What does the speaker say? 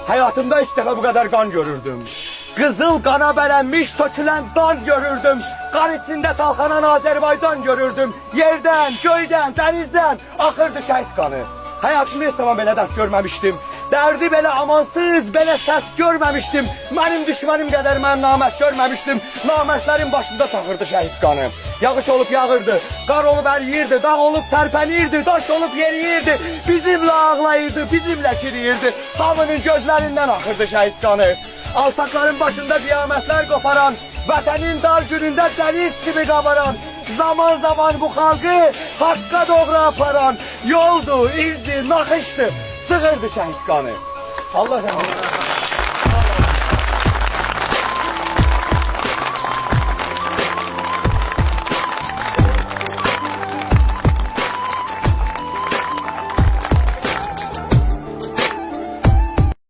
Hayatımda ilk defa bu kadar kan görürdüm. Kızıl kana belenmiş sökülen dan görürdüm. Kan içinde salkanan Azerbaycan görürdüm. Yerden, köyden, denizden akırdı şehit kanı. Hayatımda hiç zaman belə dert görmemiştim. Derdi belə amansız, belə səs görmemiştim. Benim düşmanım kadar mən namət görmemiştim. Namətlərin başında takırdı şehit kanı. Yağış olup yağırdı, kar olup eriyirdi, dağ olup terpenirdi, taş olup yeriyirdi. Bizimle ağlayırdı, bizimle kiriyirdi. Hamının gözlerinden akırdı şehit kanı. Alçakların başında kıyametler koparan, vatanın dar gününde deniz gibi kabaran, zaman zaman bu halkı hakka doğru aparan, yoldu, izdi, nakıştı, sığırdı şehit kanı. Allah razı olsun.